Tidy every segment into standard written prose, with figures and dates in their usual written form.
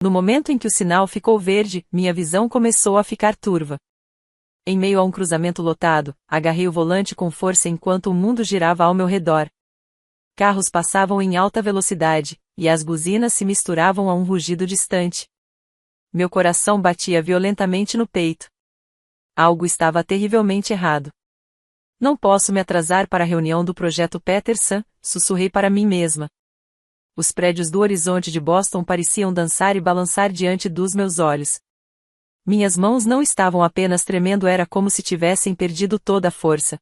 No momento em que o sinal ficou verde, minha visão começou a ficar turva. Em meio a um cruzamento lotado, agarrei o volante com força enquanto o mundo girava ao meu redor. Carros passavam em alta velocidade, e as buzinas se misturavam a um rugido distante. Meu coração batia violentamente no peito. Algo estava terrivelmente errado. Não posso me atrasar para a reunião do Projeto Peterson, sussurrei para mim mesma. Os prédios do horizonte de Boston pareciam dançar e balançar diante dos meus olhos. Minhas mãos não estavam apenas tremendo, era como se tivessem perdido toda a força.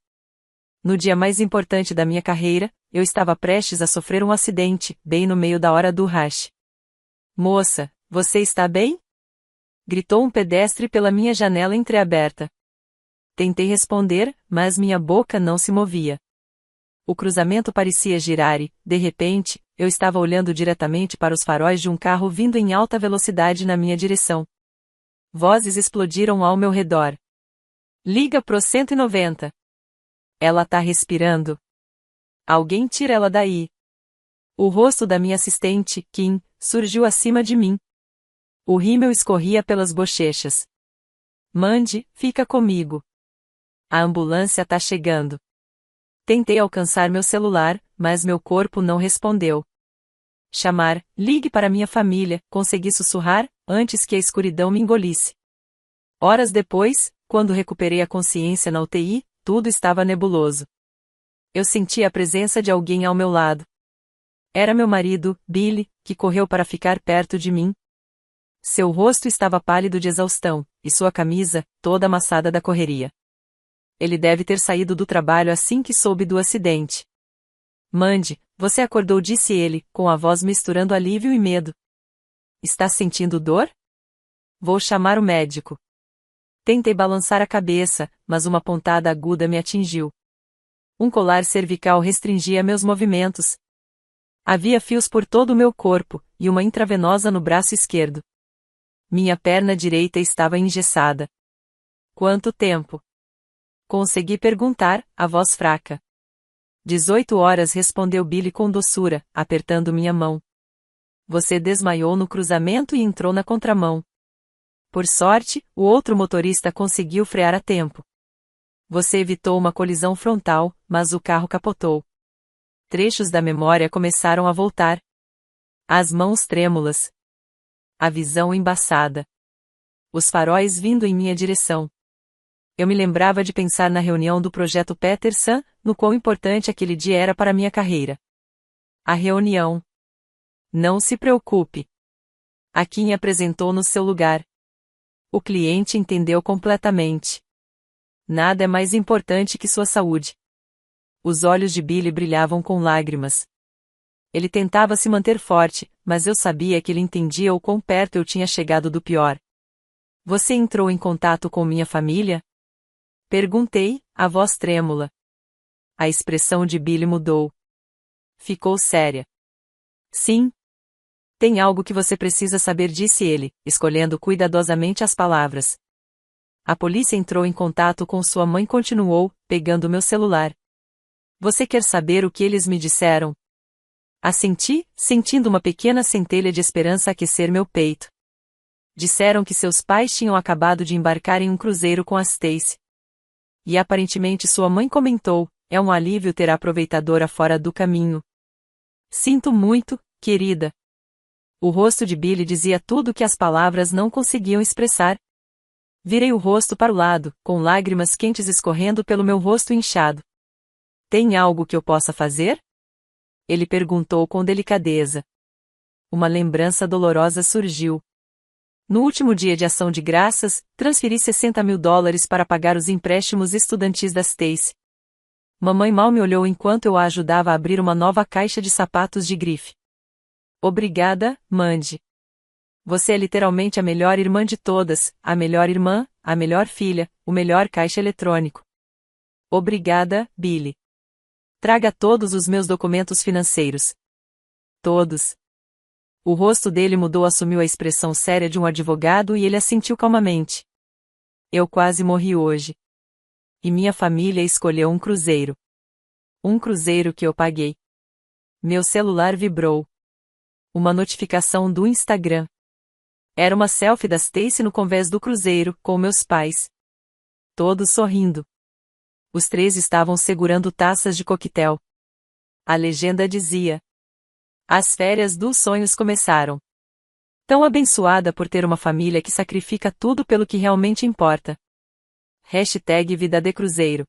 No dia mais importante da minha carreira, eu estava prestes a sofrer um acidente, bem no meio da hora do rush. Moça, você está bem? Gritou um pedestre pela minha janela entreaberta. Tentei responder, mas minha boca não se movia. O cruzamento parecia girar e, de repente, eu estava olhando diretamente para os faróis de um carro vindo em alta velocidade na minha direção. Vozes explodiram ao meu redor. Liga pro 190. Ela tá respirando. Alguém tira ela daí. O rosto da minha assistente, Kim, surgiu acima de mim. O rímel escorria pelas bochechas. Mandy, fica comigo. A ambulância tá chegando. Tentei alcançar meu celular, mas meu corpo não respondeu. Chamar, ligue para minha família, consegui sussurrar, antes que a escuridão me engolisse. Horas depois, quando recuperei a consciência na UTI, tudo estava nebuloso. Eu senti a presença de alguém ao meu lado. Era meu marido, Billy, que correu para ficar perto de mim. Seu rosto estava pálido de exaustão, e sua camisa, toda amassada da correria. Ele deve ter saído do trabalho assim que soube do acidente. Mandy, você acordou, disse ele, com a voz misturando alívio e medo. Está sentindo dor? Vou chamar o médico. Tentei balançar a cabeça, mas uma pontada aguda me atingiu. Um colar cervical restringia meus movimentos. Havia fios por todo o meu corpo, e uma intravenosa no braço esquerdo. Minha perna direita estava engessada. Quanto tempo? Consegui perguntar, a voz fraca. 18 horas, respondeu Billy com doçura, apertando minha mão. Você desmaiou no cruzamento e entrou na contramão. Por sorte, o outro motorista conseguiu frear a tempo. Você evitou uma colisão frontal, mas o carro capotou. Trechos da memória começaram a voltar. As mãos trêmulas. A visão embaçada. Os faróis vindo em minha direção. Eu me lembrava de pensar na reunião do Projeto Peterson, no quão importante aquele dia era para minha carreira. A reunião. Não se preocupe. A Kim apresentou no seu lugar. O cliente entendeu completamente. Nada é mais importante que sua saúde. Os olhos de Billy brilhavam com lágrimas. Ele tentava se manter forte, mas eu sabia que ele entendia o quão perto eu tinha chegado do pior. Você entrou em contato com minha família? Perguntei, a voz trêmula. A expressão de Billy mudou. Ficou séria. Sim. Tem algo que você precisa saber, disse ele, escolhendo cuidadosamente as palavras. A polícia entrou em contato com sua mãe, continuou, pegando meu celular. Você quer saber o que eles me disseram? Assenti, sentindo uma pequena centelha de esperança aquecer meu peito. Disseram que seus pais tinham acabado de embarcar em um cruzeiro com a Stacy. E aparentemente sua mãe comentou, é um alívio ter a aproveitadora fora do caminho. Sinto muito, querida. O rosto de Billy dizia tudo o que as palavras não conseguiam expressar. Virei o rosto para o lado, com lágrimas quentes escorrendo pelo meu rosto inchado. Tem algo que eu possa fazer? Ele perguntou com delicadeza. Uma lembrança dolorosa surgiu. No último dia de ação de graças, transferi $60.000 para pagar os empréstimos estudantis da Stacy. Mamãe mal me olhou enquanto eu a ajudava a abrir uma nova caixa de sapatos de grife. Obrigada, Mandy. Você é literalmente a melhor irmã de todas, a melhor irmã, a melhor filha, o melhor caixa eletrônico. Obrigada, Billy. Traga todos os meus documentos financeiros. Todos. O rosto dele mudou, assumiu a expressão séria de um advogado e ele assentiu calmamente. Eu quase morri hoje. E minha família escolheu um cruzeiro. Um cruzeiro que eu paguei. Meu celular vibrou. Uma notificação do Instagram. Era uma selfie da Stacy no convés do cruzeiro, com meus pais. Todos sorrindo. Os três estavam segurando taças de coquetel. A legenda dizia: as férias dos sonhos começaram. Tão abençoada por ter uma família que sacrifica tudo pelo que realmente importa. Hashtag Vida de Cruzeiro.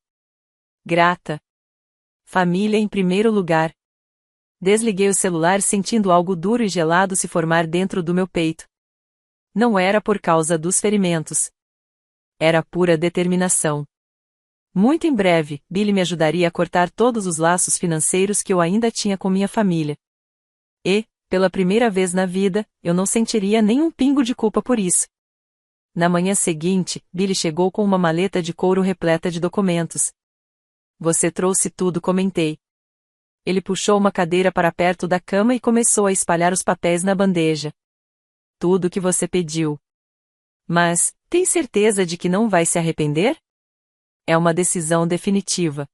Grata. Família em primeiro lugar. Desliguei o celular sentindo algo duro e gelado se formar dentro do meu peito. Não era por causa dos ferimentos. Era pura determinação. Muito em breve, Billy me ajudaria a cortar todos os laços financeiros que eu ainda tinha com minha família. E, pela primeira vez na vida, eu não sentiria nenhum pingo de culpa por isso. Na manhã seguinte, Billy chegou com uma maleta de couro repleta de documentos. Você trouxe tudo, comentei. Ele puxou uma cadeira para perto da cama e começou a espalhar os papéis na bandeja. Tudo o que você pediu. Mas, tem certeza de que não vai se arrepender? É uma decisão definitiva.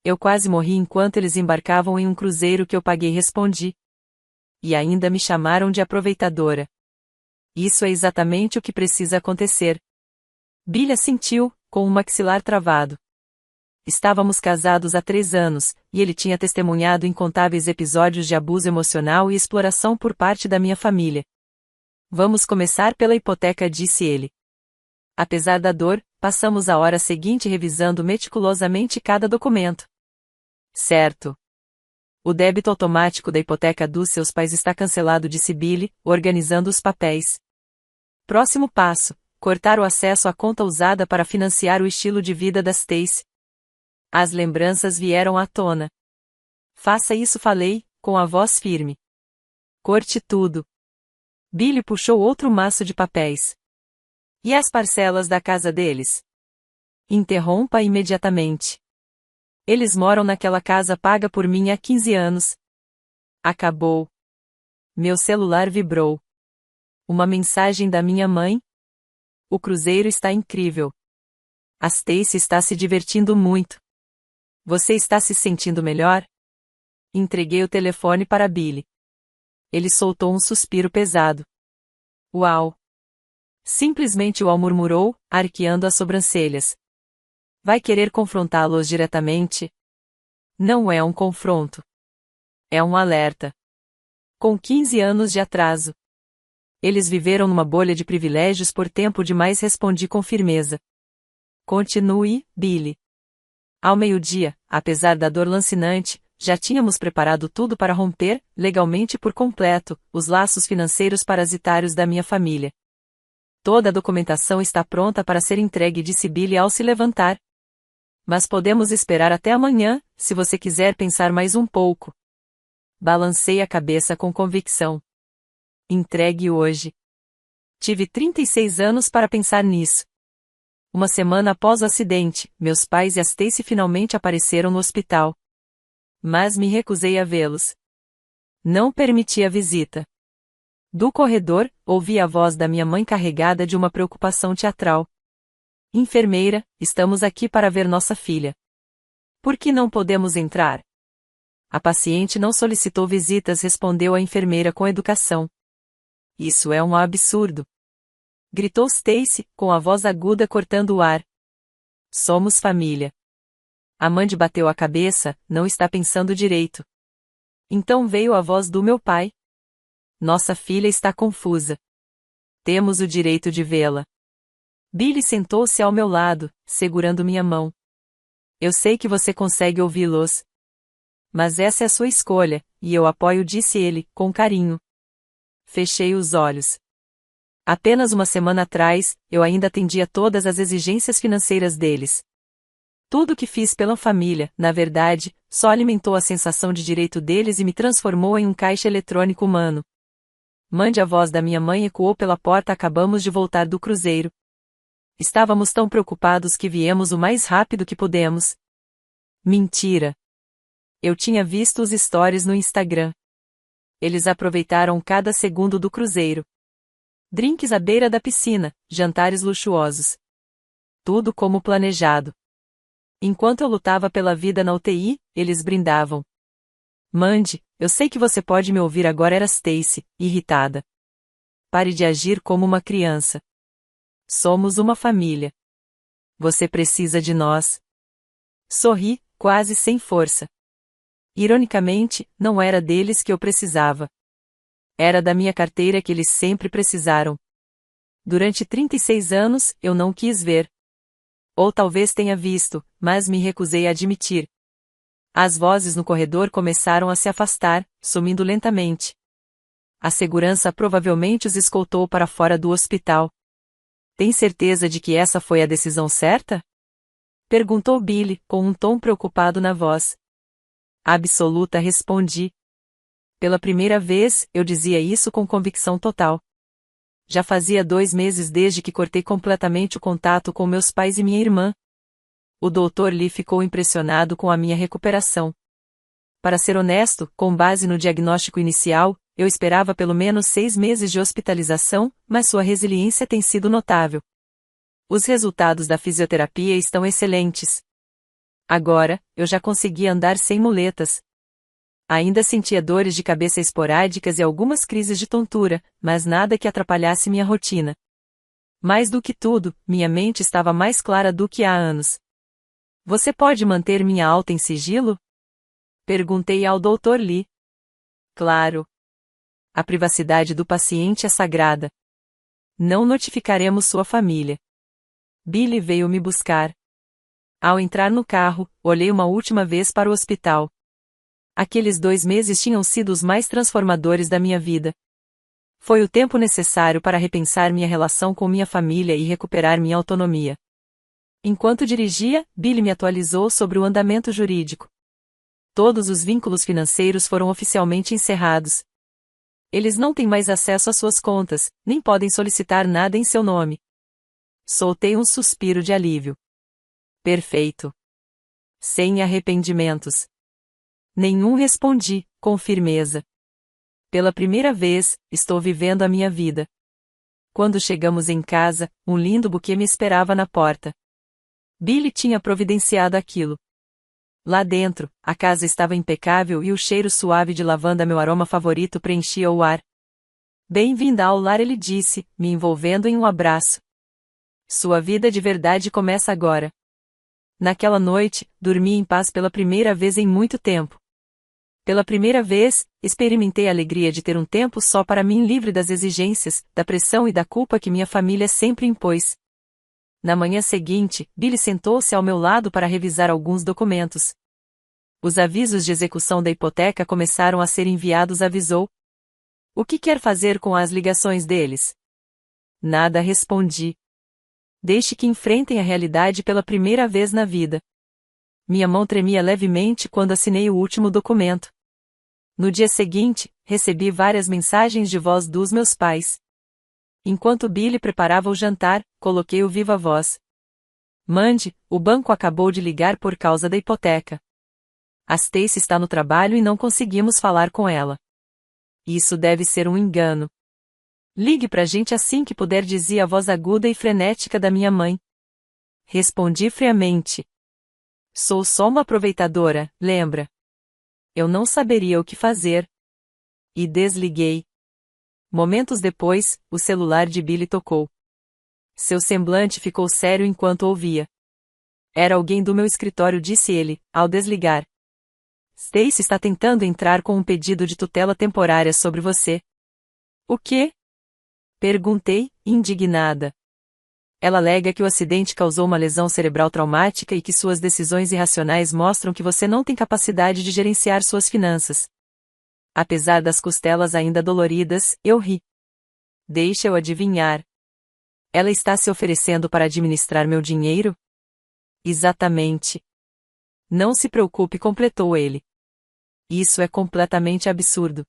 Eu quase morri enquanto eles embarcavam em um cruzeiro que eu paguei, respondi. E ainda me chamaram de aproveitadora. Isso é exatamente o que precisa acontecer. Billy assentiu, com o maxilar travado. Estávamos casados há 3 anos, e ele tinha testemunhado incontáveis episódios de abuso emocional e exploração por parte da minha família. Vamos começar pela hipoteca, disse ele. Apesar da dor, passamos a hora seguinte revisando meticulosamente cada documento. Certo. O débito automático da hipoteca dos seus pais está cancelado, disse Billy, organizando os papéis. Próximo passo: cortar o acesso à conta usada para financiar o estilo de vida da Stacy. As lembranças vieram à tona. Faça isso, falei, com a voz firme. Corte tudo. Billy puxou outro maço de papéis. E as parcelas da casa deles? Interrompa imediatamente. Eles moram naquela casa paga por mim há 15 anos. Acabou. Meu celular vibrou. Uma mensagem da minha mãe? O cruzeiro está incrível. A Stacy está se divertindo muito. Você está se sentindo melhor? Entreguei o telefone para Billy. Ele soltou um suspiro pesado. Uau! Simplesmente uau, murmurou, arqueando as sobrancelhas. Vai querer confrontá-los diretamente? Não é um confronto. É um alerta. Com 15 anos de atraso. Eles viveram numa bolha de privilégios por tempo demais, respondi com firmeza. Continue, Billy. Ao meio-dia, apesar da dor lancinante, já tínhamos preparado tudo para romper, legalmente por completo, os laços financeiros parasitários da minha família. Toda a documentação está pronta para ser entregue, disse Billy ao se levantar. Mas podemos esperar até amanhã, se você quiser pensar mais um pouco. Balancei a cabeça com convicção. Entregue hoje. Tive 36 anos para pensar nisso. Uma semana após o acidente, meus pais e a Stacy finalmente apareceram no hospital. Mas me recusei a vê-los. Não permiti a visita. Do corredor, ouvi a voz da minha mãe carregada de uma preocupação teatral. Enfermeira, estamos aqui para ver nossa filha. Por que não podemos entrar? A paciente não solicitou visitas, respondeu a enfermeira com educação. Isso é um absurdo. Gritou Stacy, com a voz aguda cortando o ar. Somos família. Amanda bateu a cabeça, não está pensando direito. Então veio a voz do meu pai. Nossa filha está confusa. Temos o direito de vê-la. Billy sentou-se ao meu lado, segurando minha mão. Eu sei que você consegue ouvi-los. Mas essa é a sua escolha, e eu apoio, disse ele, com carinho. Fechei os olhos. Apenas uma semana atrás, eu ainda atendia todas as exigências financeiras deles. Tudo o que fiz pela família, na verdade, só alimentou a sensação de direito deles e me transformou em um caixa eletrônico humano. Mande, a voz da minha mãe ecoou pela porta. Acabamos de voltar do cruzeiro. Estávamos tão preocupados que viemos o mais rápido que pudemos. Mentira. Eu tinha visto os stories no Instagram. Eles aproveitaram cada segundo do cruzeiro. Drinks à beira da piscina, jantares luxuosos. Tudo como planejado. Enquanto eu lutava pela vida na UTI, eles brindavam. Mandy, eu sei que você pode me ouvir agora, era Stacy, irritada. Pare de agir como uma criança. Somos uma família. Você precisa de nós. Sorri, quase sem força. Ironicamente, não era deles que eu precisava. Era da minha carteira que eles sempre precisaram. Durante 36 anos, eu não quis ver. Ou talvez tenha visto, mas me recusei a admitir. As vozes no corredor começaram a se afastar, sumindo lentamente. A segurança provavelmente os escoltou para fora do hospital. Tem certeza de que essa foi a decisão certa? Perguntou Billy, com um tom preocupado na voz. Absoluta, respondi. Pela primeira vez, eu dizia isso com convicção total. Já fazia 2 meses desde que cortei completamente o contato com meus pais e minha irmã. O Dr. Lee ficou impressionado com a minha recuperação. Para ser honesto, com base no diagnóstico inicial, eu esperava pelo menos 6 meses de hospitalização, mas sua resiliência tem sido notável. Os resultados da fisioterapia estão excelentes. Agora, eu já conseguia andar sem muletas. Ainda sentia dores de cabeça esporádicas e algumas crises de tontura, mas nada que atrapalhasse minha rotina. Mais do que tudo, minha mente estava mais clara do que há anos. Você pode manter minha alta em sigilo? Perguntei ao Dr. Lee. Claro. A privacidade do paciente é sagrada. Não notificaremos sua família. Billy veio me buscar. Ao entrar no carro, olhei uma última vez para o hospital. Aqueles 2 meses tinham sido os mais transformadores da minha vida. Foi o tempo necessário para repensar minha relação com minha família e recuperar minha autonomia. Enquanto dirigia, Billy me atualizou sobre o andamento jurídico. Todos os vínculos financeiros foram oficialmente encerrados. Eles não têm mais acesso às suas contas, nem podem solicitar nada em seu nome. Soltei um suspiro de alívio. Perfeito. Sem arrependimentos. Nenhum, respondi, com firmeza. Pela primeira vez, estou vivendo a minha vida. Quando chegamos em casa, um lindo buquê me esperava na porta. Billy tinha providenciado aquilo. Lá dentro, a casa estava impecável e o cheiro suave de lavanda, meu aroma favorito, preenchia o ar. Bem-vinda ao lar, ele disse, me envolvendo em um abraço. Sua vida de verdade começa agora. Naquela noite, dormi em paz pela primeira vez em muito tempo. Pela primeira vez, experimentei a alegria de ter um tempo só para mim, livre das exigências, da pressão e da culpa que minha família sempre impôs. Na manhã seguinte, Billy sentou-se ao meu lado para revisar alguns documentos. Os avisos de execução da hipoteca começaram a ser enviados, avisou. O que quer fazer com as ligações deles? Nada, respondi. Deixe que enfrentem a realidade pela primeira vez na vida. Minha mão tremia levemente quando assinei o último documento. No dia seguinte, recebi várias mensagens de voz dos meus pais. Enquanto Billy preparava o jantar, coloquei o viva voz. Mande, o banco acabou de ligar por causa da hipoteca. A Stacy está no trabalho e não conseguimos falar com ela. Isso deve ser um engano. Ligue pra gente assim que puder, dizia a voz aguda e frenética da minha mãe. Respondi friamente. Sou só uma aproveitadora, lembra? Eu não saberia o que fazer. E desliguei. Momentos depois, o celular de Billy tocou. Seu semblante ficou sério enquanto ouvia. Era alguém do meu escritório, disse ele, ao desligar. Stacy está tentando entrar com um pedido de tutela temporária sobre você. O quê? Perguntei, indignada. Ela alega que o acidente causou uma lesão cerebral traumática e que suas decisões irracionais mostram que você não tem capacidade de gerenciar suas finanças. Apesar das costelas ainda doloridas, eu ri. Deixa eu adivinhar. Ela está se oferecendo para administrar meu dinheiro? Exatamente. Não se preocupe, completou ele. Isso é completamente absurdo.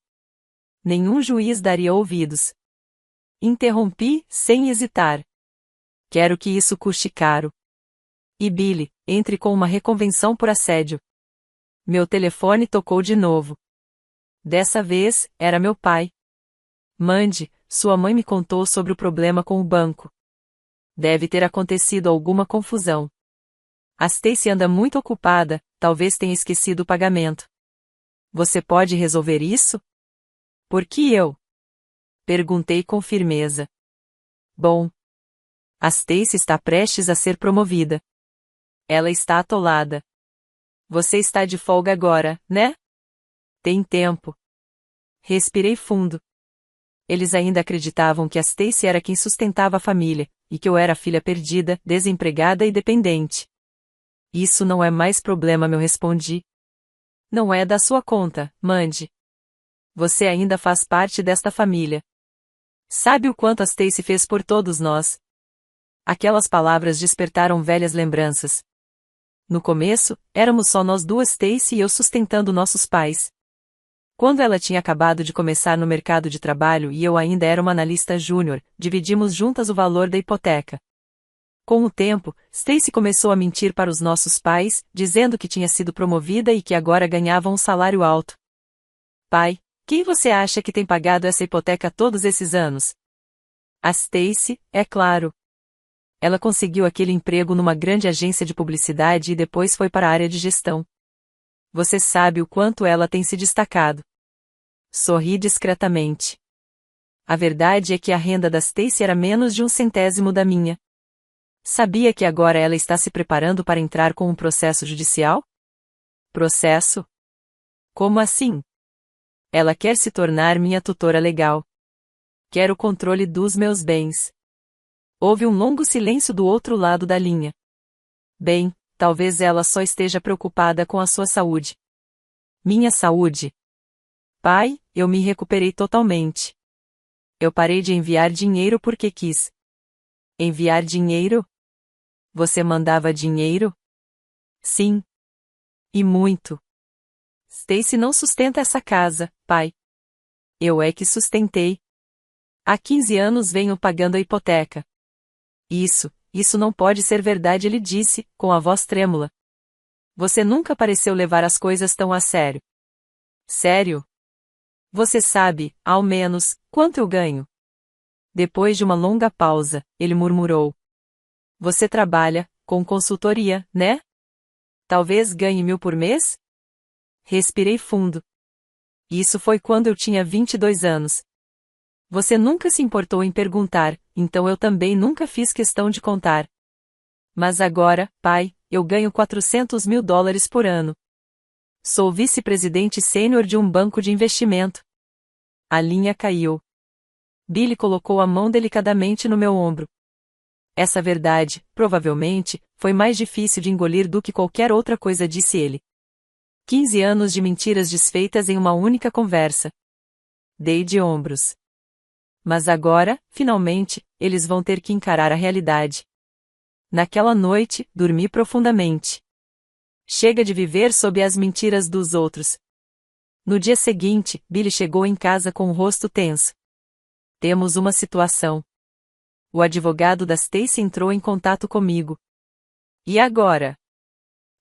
Nenhum juiz daria ouvidos. Interrompi, sem hesitar. Quero que isso custe caro. E Billy, entre com uma reconvenção por assédio. Meu telefone tocou de novo. Dessa vez, era meu pai. Mande, sua mãe me contou sobre o problema com o banco. Deve ter acontecido alguma confusão. A Stacy anda muito ocupada, talvez tenha esquecido o pagamento. Você pode resolver isso? Por que eu? Perguntei com firmeza. Bom. A Stacy está prestes a ser promovida. Ela está atolada. Você está de folga agora, né? Tem tempo. Respirei fundo. Eles ainda acreditavam que a Stacy era quem sustentava a família, e que eu era a filha perdida, desempregada e dependente. Isso não é mais problema, eu respondi. Não é da sua conta, Mandy. Você ainda faz parte desta família. Sabe o quanto a Stacy fez por todos nós? Aquelas palavras despertaram velhas lembranças. No começo, éramos só nós duas, Stacy e eu, sustentando nossos pais. Quando ela tinha acabado de começar no mercado de trabalho e eu ainda era uma analista júnior, dividimos juntas o valor da hipoteca. Com o tempo, Stacy começou a mentir para os nossos pais, dizendo que tinha sido promovida e que agora ganhava um salário alto. Pai, quem você acha que tem pagado essa hipoteca todos esses anos? A Stacy, é claro. Ela conseguiu aquele emprego numa grande agência de publicidade e depois foi para a área de gestão. Você sabe o quanto ela tem se destacado. Sorri discretamente. A verdade é que a renda da Stacy era menos de 1/100 da minha. Sabia que agora ela está se preparando para entrar com um processo judicial? Processo? Como assim? Ela quer se tornar minha tutora legal. Quer o controle dos meus bens. Houve um longo silêncio do outro lado da linha. Bem, talvez ela só esteja preocupada com a sua saúde. Minha saúde? Pai, eu me recuperei totalmente. Eu parei de enviar dinheiro porque quis. Enviar dinheiro? Você mandava dinheiro? Sim. E muito. Stacy não sustenta essa casa, pai. Eu é que sustentei. Há 15 anos venho pagando a hipoteca. Isso não pode ser verdade, ele disse, com a voz trêmula. Você nunca pareceu levar as coisas tão a sério. Sério? Você sabe, ao menos, quanto eu ganho? Depois de uma longa pausa, ele murmurou. Você trabalha com consultoria, né? Talvez ganhe 1.000 por mês? Respirei fundo. Isso foi quando eu tinha 22 anos. Você nunca se importou em perguntar, então eu também nunca fiz questão de contar. Mas agora, pai, eu ganho $400.000 por ano. Sou vice-presidente sênior de um banco de investimento. A linha caiu. Billy colocou a mão delicadamente no meu ombro. Essa verdade, provavelmente, foi mais difícil de engolir do que qualquer outra coisa, disse ele. 15 anos de mentiras desfeitas em uma única conversa. Dei de ombros. Mas agora, finalmente, eles vão ter que encarar a realidade. Naquela noite, dormi profundamente. Chega de viver sob as mentiras dos outros. No dia seguinte, Billy chegou em casa com o rosto tenso. Temos uma situação. O advogado da Stacy entrou em contato comigo. E agora?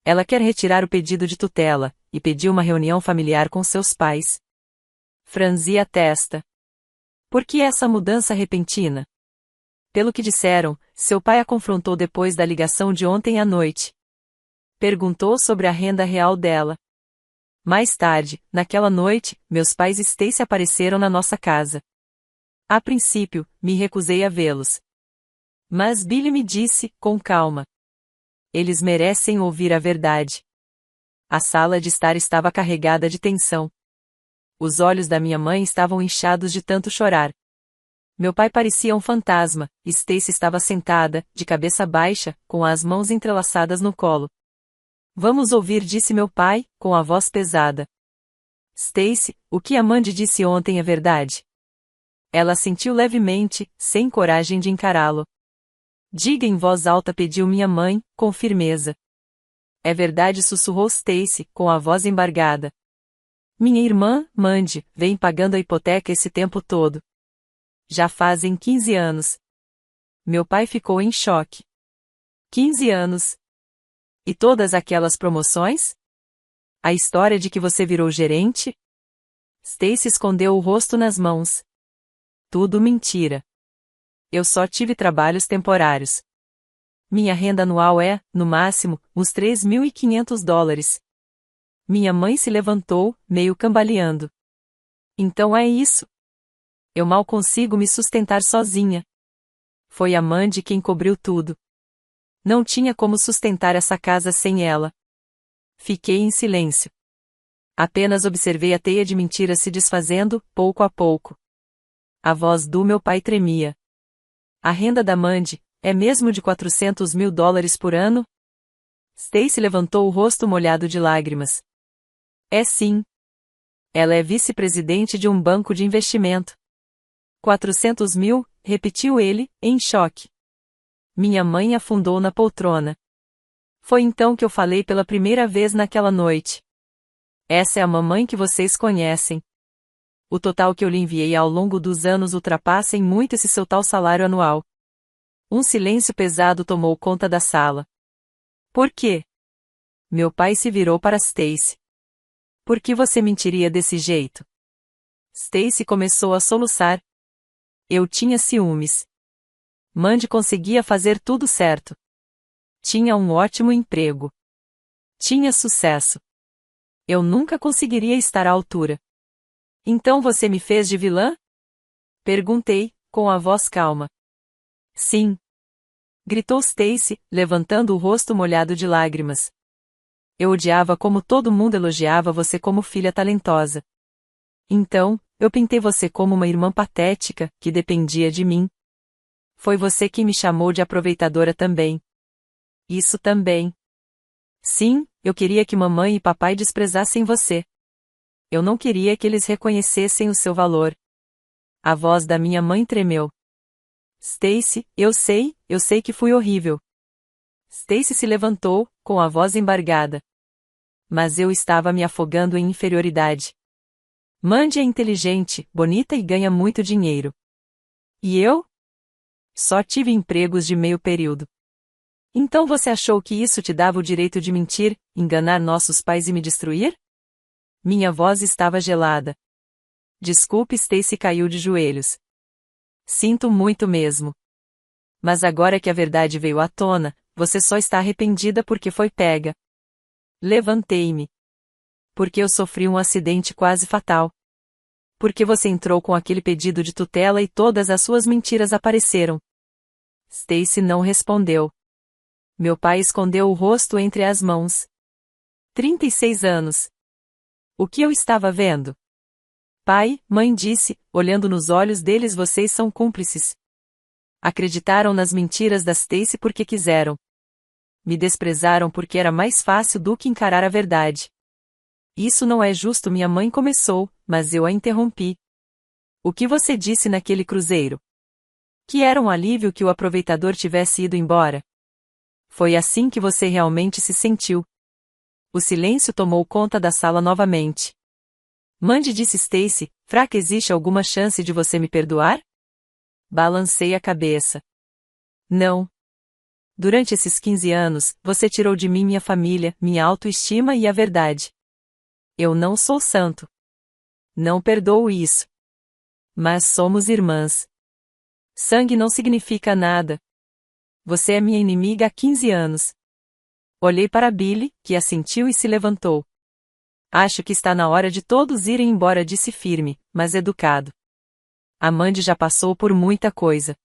Ela quer retirar o pedido de tutela, e pediu uma reunião familiar com seus pais. Franzi a testa. Por que essa mudança repentina? Pelo que disseram, seu pai a confrontou depois da ligação de ontem à noite. Perguntou sobre a renda real dela. Mais tarde, naquela noite, meus pais e Stacy apareceram na nossa casa. A princípio, me recusei a vê-los. Mas Billy me disse, com calma. Eles merecem ouvir a verdade. A sala de estar estava carregada de tensão. Os olhos da minha mãe estavam inchados de tanto chorar. Meu pai parecia um fantasma, e Stacy estava sentada, de cabeça baixa, com as mãos entrelaçadas no colo. Vamos ouvir, disse meu pai, com a voz pesada. Stacy, o que a Mandy disse ontem é verdade? Ela assentiu levemente, sem coragem de encará-lo. Diga em voz alta, pediu minha mãe, com firmeza. É verdade, sussurrou Stacy, com a voz embargada. Minha irmã, Mandy, vem pagando a hipoteca esse tempo todo. Já fazem 15 anos. Meu pai ficou em choque. 15 anos. E todas aquelas promoções? A história de que você virou gerente? Stacy escondeu o rosto nas mãos. Tudo mentira. Eu só tive trabalhos temporários. Minha renda anual é, no máximo, uns $3.500. Minha mãe se levantou, meio cambaleando. Então é isso. Eu mal consigo me sustentar sozinha. Foi a Mandy quem cobriu tudo. Não tinha como sustentar essa casa sem ela. Fiquei em silêncio. Apenas observei a teia de mentiras se desfazendo, pouco a pouco. A voz do meu pai tremia. A renda da Mandy é mesmo de $400 mil por ano? Stacy levantou o rosto molhado de lágrimas. É sim. Ela é vice-presidente de um banco de investimento. 400 mil, repetiu ele, em choque. Minha mãe afundou na poltrona. Foi então que eu falei pela primeira vez naquela noite. Essa é a mamãe que vocês conhecem. O total que eu lhe enviei ao longo dos anos ultrapassa em muito esse seu tal salário anual. Um silêncio pesado tomou conta da sala. Por quê? Meu pai se virou para Stacy. Por que você mentiria desse jeito? Stacy começou a soluçar. Eu tinha ciúmes. Mandy conseguia fazer tudo certo. Tinha um ótimo emprego. Tinha sucesso. Eu nunca conseguiria estar à altura. Então você me fez de vilã? Perguntei, com a voz calma. Sim. Gritou Stacy, levantando o rosto molhado de lágrimas. Eu odiava como todo mundo elogiava você como filha talentosa. Então, eu pintei você como uma irmã patética, que dependia de mim. Foi você quem me chamou de aproveitadora também. Isso também. Sim, eu queria que mamãe e papai desprezassem você. Eu não queria que eles reconhecessem o seu valor. A voz da minha mãe tremeu. Stacy, eu sei que fui horrível. Stacy se levantou, com a voz embargada. Mas eu estava me afogando em inferioridade. Mandy é inteligente, bonita e ganha muito dinheiro. E eu? Só tive empregos de meio período. Então você achou que isso te dava o direito de mentir, enganar nossos pais e me destruir? Minha voz estava gelada. Desculpe, Stacy caiu de joelhos. Sinto muito mesmo. Mas agora que a verdade veio à tona, você só está arrependida porque foi pega. Levantei-me. Porque eu sofri um acidente quase fatal. Porque você entrou com aquele pedido de tutela e todas as suas mentiras apareceram. Stacy não respondeu. Meu pai escondeu o rosto entre as mãos. 36 anos. O que eu estava vendo? Pai, mãe disse, olhando nos olhos deles, vocês são cúmplices. Acreditaram nas mentiras da Stacy porque quiseram. Me desprezaram porque era mais fácil do que encarar a verdade. Isso não é justo, minha mãe começou, mas eu a interrompi. O que você disse naquele cruzeiro? Que era um alívio que o aproveitador tivesse ido embora. Foi assim que você realmente se sentiu. O silêncio tomou conta da sala novamente. Mandy, disse Stacy, fraca, existe alguma chance de você me perdoar? Balancei a cabeça. Não. Durante esses 15 anos, você tirou de mim minha família, minha autoestima e a verdade. Eu não sou santo. Não perdoo isso. Mas somos irmãs. Sangue não significa nada. Você é minha inimiga há 15 anos. Olhei para Billy, que assentiu e se levantou. Acho que está na hora de todos irem embora, disse firme, mas educado. A Mandy já passou por muita coisa.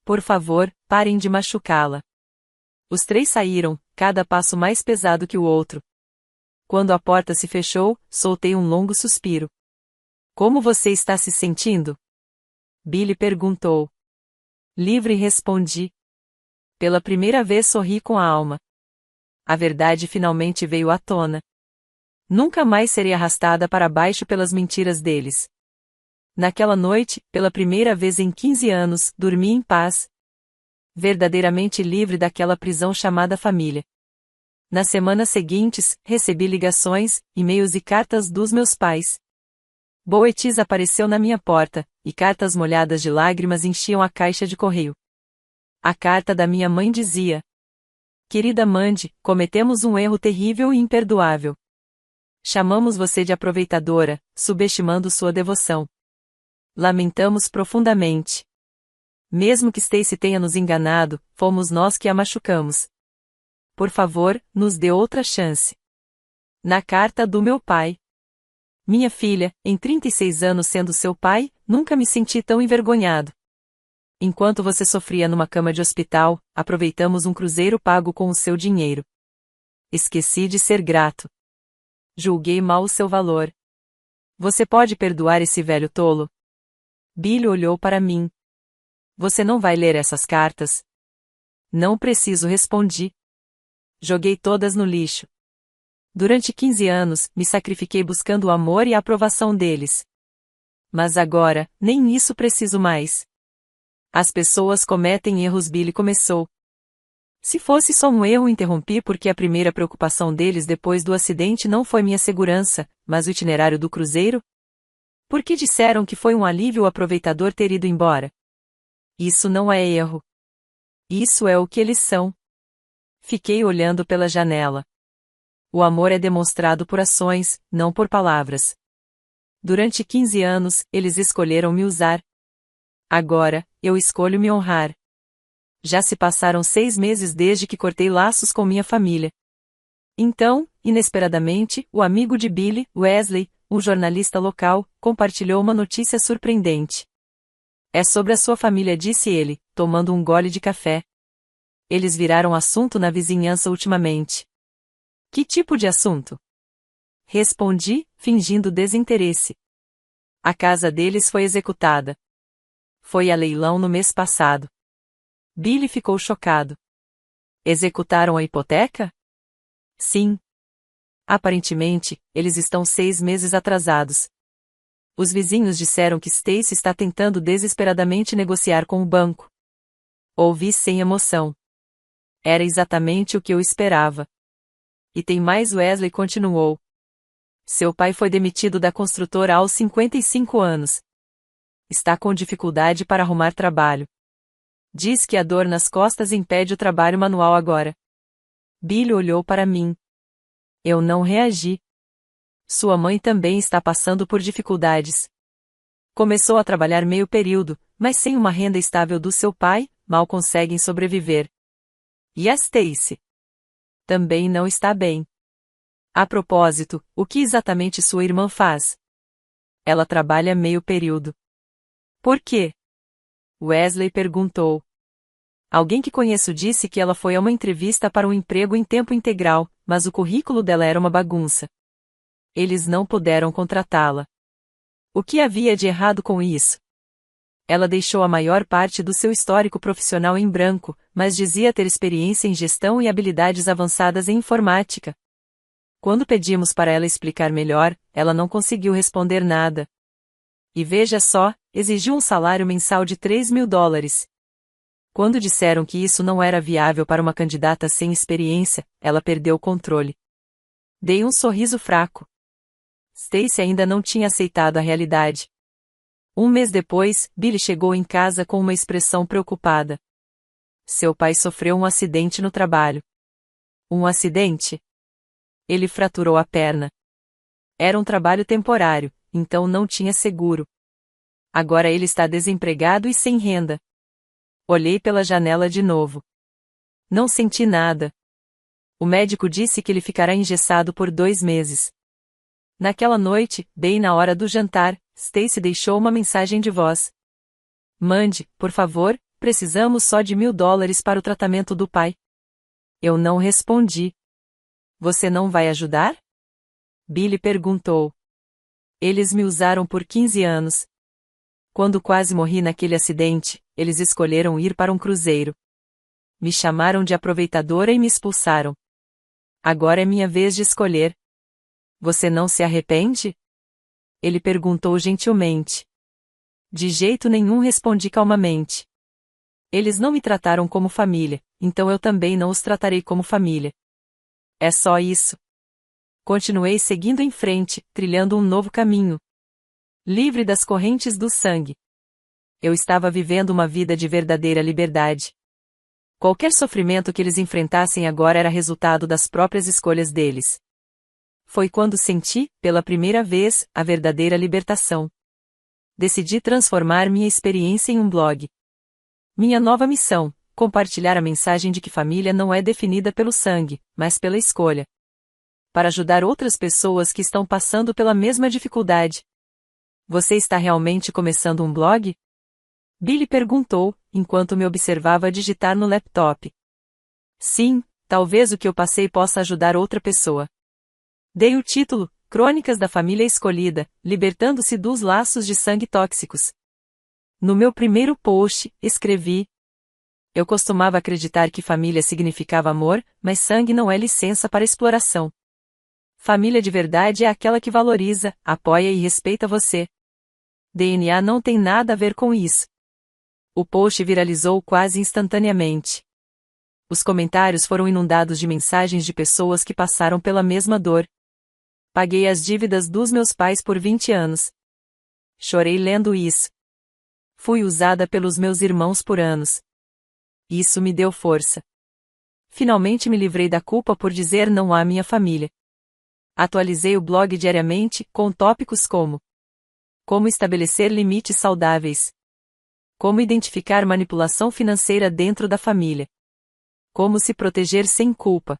Por favor, parem de machucá-la. Os três saíram, cada passo mais pesado que o outro. Quando a porta se fechou, soltei um longo suspiro. Como você está se sentindo? Billy perguntou. Livre, respondi. Pela primeira vez sorri com a alma. A verdade finalmente veio à tona. Nunca mais serei arrastada para baixo pelas mentiras deles. Naquela noite, pela primeira vez em 15 anos, dormi em paz. Verdadeiramente livre daquela prisão chamada família. Nas semanas seguintes, recebi ligações, e-mails e cartas dos meus pais. Boetis apareceu na minha porta, e cartas molhadas de lágrimas enchiam a caixa de correio. A carta da minha mãe dizia: Querida Mandy, cometemos um erro terrível e imperdoável. Chamamos você de aproveitadora, subestimando sua devoção. Lamentamos profundamente. Mesmo que Stacy tenha nos enganado, fomos nós que a machucamos. Por favor, nos dê outra chance. Na carta do meu pai. Minha filha, em 36 anos sendo seu pai, nunca me senti tão envergonhado. Enquanto você sofria numa cama de hospital, aproveitamos um cruzeiro pago com o seu dinheiro. Esqueci de ser grato. Julguei mal o seu valor. Você pode perdoar esse velho tolo? Billy olhou para mim. Você não vai ler essas cartas? Não preciso, respondi. Joguei todas no lixo. Durante 15 anos, me sacrifiquei buscando o amor e a aprovação deles. Mas agora, nem isso preciso mais. As pessoas cometem erros, Billy começou. Se fosse só um erro, interrompi porque a primeira preocupação deles depois do acidente não foi minha segurança, mas o itinerário do cruzeiro? Por que disseram que foi um alívio o aproveitador ter ido embora? Isso não é erro. Isso é o que eles são. Fiquei olhando pela janela. O amor é demonstrado por ações, não por palavras. Durante 15 anos, eles escolheram me usar. Agora, eu escolho me honrar. Já se passaram 6 meses desde que cortei laços com minha família. Então, inesperadamente, o amigo de Billy, Wesley, um jornalista local, compartilhou uma notícia surpreendente. É sobre a sua família, disse ele, tomando um gole de café. Eles viraram assunto na vizinhança ultimamente. Que tipo de assunto? Respondi, fingindo desinteresse. A casa deles foi executada. Foi a leilão no mês passado. Billy ficou chocado. Executaram a hipoteca? Sim. Aparentemente, eles estão 6 meses atrasados. Os vizinhos disseram que Stacy está tentando desesperadamente negociar com o banco. Ouvi sem emoção. Era exatamente o que eu esperava. E tem mais, Wesley continuou. Seu pai foi demitido da construtora aos 55 anos. Está com dificuldade para arrumar trabalho. Diz que a dor nas costas impede o trabalho manual agora. Billy olhou para mim. Eu não reagi. Sua mãe também está passando por dificuldades. Começou a trabalhar meio período, mas sem uma renda estável do seu pai, mal conseguem sobreviver. E a Stacy? Também não está bem. A propósito, o que exatamente sua irmã faz? Ela trabalha meio período. Por quê? Wesley perguntou. Alguém que conheço disse que ela foi a uma entrevista para um emprego em tempo integral, mas o currículo dela era uma bagunça. Eles não puderam contratá-la. O que havia de errado com isso? Ela deixou a maior parte do seu histórico profissional em branco, mas dizia ter experiência em gestão e habilidades avançadas em informática. Quando pedimos para ela explicar melhor, ela não conseguiu responder nada. E veja só, exigiu um salário mensal de $3.000. Quando disseram que isso não era viável para uma candidata sem experiência, ela perdeu o controle. Dei um sorriso fraco. Stacy ainda não tinha aceitado a realidade. Um mês depois, Billy chegou em casa com uma expressão preocupada. Seu pai sofreu um acidente no trabalho. Um acidente? Ele fraturou a perna. Era um trabalho temporário, então não tinha seguro. Agora ele está desempregado e sem renda. Olhei pela janela de novo. Não senti nada. O médico disse que ele ficará engessado por 2 meses. Naquela noite, bem na hora do jantar, Stacy deixou uma mensagem de voz. Mande, por favor, precisamos só de $1.000 para o tratamento do pai. Eu não respondi. Você não vai ajudar? Billy perguntou. Eles me usaram por 15 anos. Quando quase morri naquele acidente, eles escolheram ir para um cruzeiro. Me chamaram de aproveitadora e me expulsaram. Agora é minha vez de escolher. Você não se arrepende? Ele perguntou gentilmente. De jeito nenhum, respondi calmamente. Eles não me trataram como família, então eu também não os tratarei como família. É só isso. Continuei seguindo em frente, trilhando um novo caminho. Livre das correntes do sangue. Eu estava vivendo uma vida de verdadeira liberdade. Qualquer sofrimento que eles enfrentassem agora era resultado das próprias escolhas deles. Foi quando senti, pela primeira vez, a verdadeira libertação. Decidi transformar minha experiência em um blog. Minha nova missão: compartilhar a mensagem de que família não é definida pelo sangue, mas pela escolha. para ajudar outras pessoas que estão passando pela mesma dificuldade. Você está realmente começando um blog? Billy perguntou, enquanto me observava digitar no laptop. Sim, talvez o que eu passei possa ajudar outra pessoa. Dei o título, Crônicas da Família Escolhida, Libertando-se dos Laços de Sangue Tóxicos. No meu primeiro post, escrevi: eu costumava acreditar que família significava amor, mas sangue não é licença para exploração. Família de verdade é aquela que valoriza, apoia e respeita você. DNA não tem nada a ver com isso. O post viralizou quase instantaneamente. Os comentários foram inundados de mensagens de pessoas que passaram pela mesma dor. Paguei as dívidas dos meus pais por 20 anos. Chorei lendo isso. Fui usada pelos meus irmãos por anos. Isso me deu força. Finalmente me livrei da culpa por dizer não à minha família. Atualizei o blog diariamente, com tópicos como: como estabelecer limites saudáveis, como identificar manipulação financeira dentro da família, como se proteger sem culpa.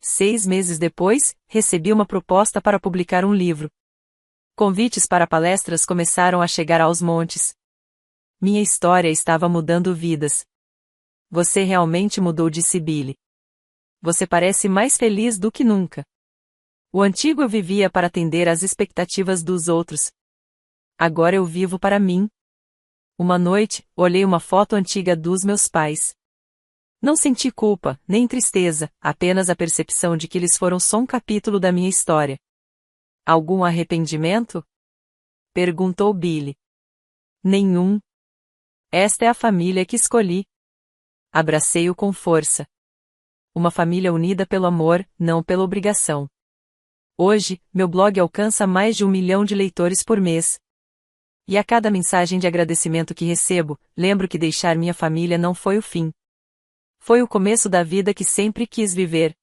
6 meses depois, recebi uma proposta para publicar um livro. Convites para palestras começaram a chegar aos montes. Minha história estava mudando vidas. Você realmente mudou, disse Billy. Você parece mais feliz do que nunca. O antigo eu vivia para atender às expectativas dos outros. Agora eu vivo para mim. Uma noite, olhei uma foto antiga dos meus pais. Não senti culpa, nem tristeza, apenas a percepção de que eles foram só um capítulo da minha história. Algum arrependimento? Perguntou Billy. Nenhum. Esta é a família que escolhi. Abracei-o com força. Uma família unida pelo amor, não pela obrigação. Hoje, meu blog alcança mais de 1 milhão de leitores por mês. E a cada mensagem de agradecimento que recebo, lembro que deixar minha família não foi o fim. Foi o começo da vida que sempre quis viver.